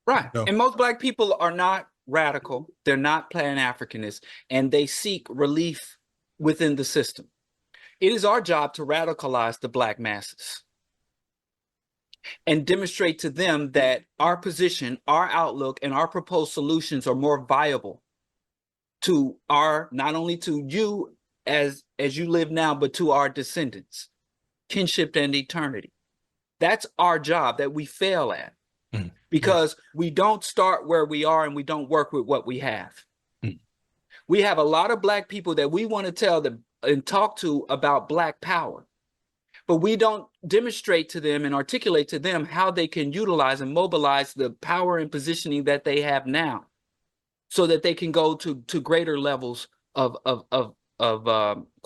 Right. No. And most black people are not radical. They're not Pan-Africanists, and they seek relief within the system. It is our job to radicalize the black masses and demonstrate to them that our position, our outlook, and our proposed solutions are more viable to our, not only to you as you live now, but to our descendants, kinship and eternity. That's our job that we fail at. Because we don't start where we are and we don't work with what we have. We have a lot of black people that we want to tell them and talk to about black power, but we don't demonstrate to them and articulate to them how they can utilize and mobilize the power and positioning that they have now so that they can go to greater levels of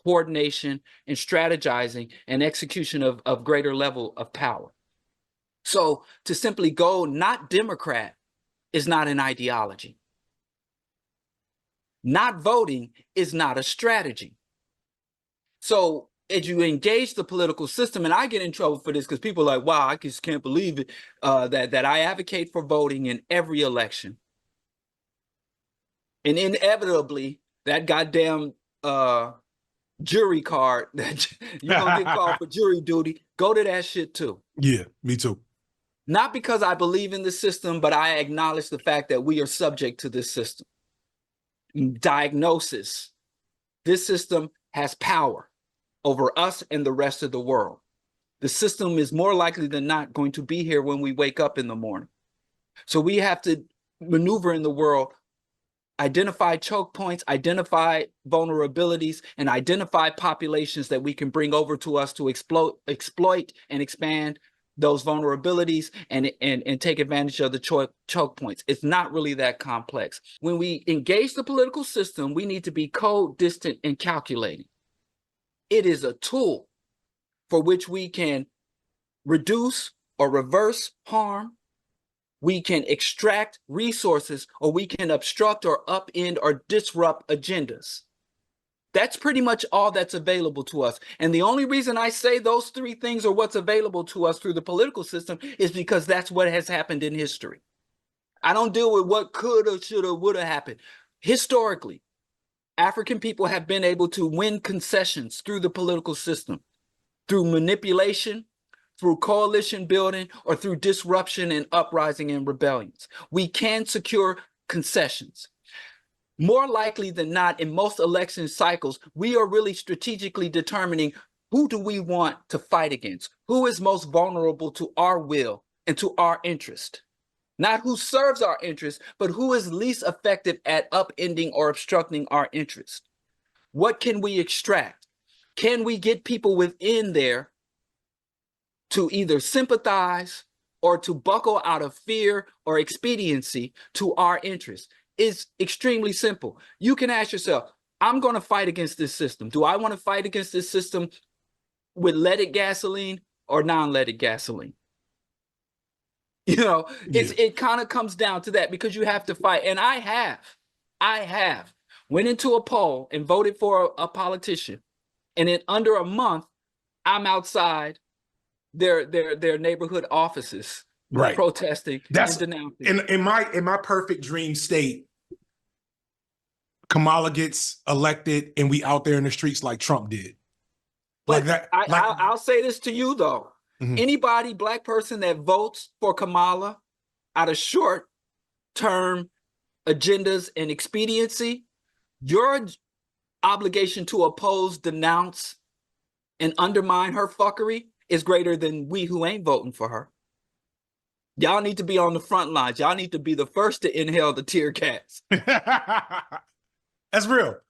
coordination and strategizing and execution of greater level of power. So to simply go not Democrat is not an ideology. Not voting is not a strategy. So as you engage the political system, and I get in trouble for this because people are like, wow, I just can't believe it, that I advocate for voting in every election. And inevitably, that goddamn jury card that you're going to get called for jury duty, go to that shit too. Yeah, me too. Not because I believe in the system, but I acknowledge the fact that we are subject to this system. Diagnosis. This system has power over us and the rest of the world. The system is more likely than not going to be here when we wake up in the morning. So we have to maneuver in the world, identify choke points, identify vulnerabilities, and identify populations that we can bring over to us to exploit and expand those vulnerabilities and take advantage of the choke points. It's not really that complex. When we engage the political system, we need to be cold, distant, and calculating. It is a tool for which we can reduce or reverse harm. We can extract resources, or we can obstruct or upend or disrupt agendas. That's pretty much all that's available to us. And the only reason I say those three things are what's available to us through the political system is because that's what has happened in history. I don't deal with what could or should or would have happened. Historically, African people have been able to win concessions through the political system, through manipulation, through coalition building, or through disruption and uprising and rebellions. We can secure concessions. More likely than not, in most election cycles, we are really strategically determining who do we want to fight against, who is most vulnerable to our will and to our interest. Not who serves our interest, but who is least effective at upending or obstructing our interest. What can we extract? Can we get people within there to either sympathize or to buckle out of fear or expediency to our interest? Is extremely simple. You can ask yourself, I'm going to fight against this system. Do I want to fight against this system with leaded gasoline or non-leaded gasoline? You know, it kind of comes down to that, because you have to fight. And I have went into a poll and voted for a politician, and in under a month, I'm outside their neighborhood offices, right, protesting and denouncing. In my perfect dream state, Kamala gets elected and we out there in the streets like Trump did. But like that. I'll say this to you though. Anybody, black person that votes for Kamala out of short-term agendas and expediency, your obligation to oppose, denounce, and undermine her fuckery is greater than we who ain't voting for her. Y'all need to be on the front lines. Y'all need to be the first to inhale the tear gas. That's real.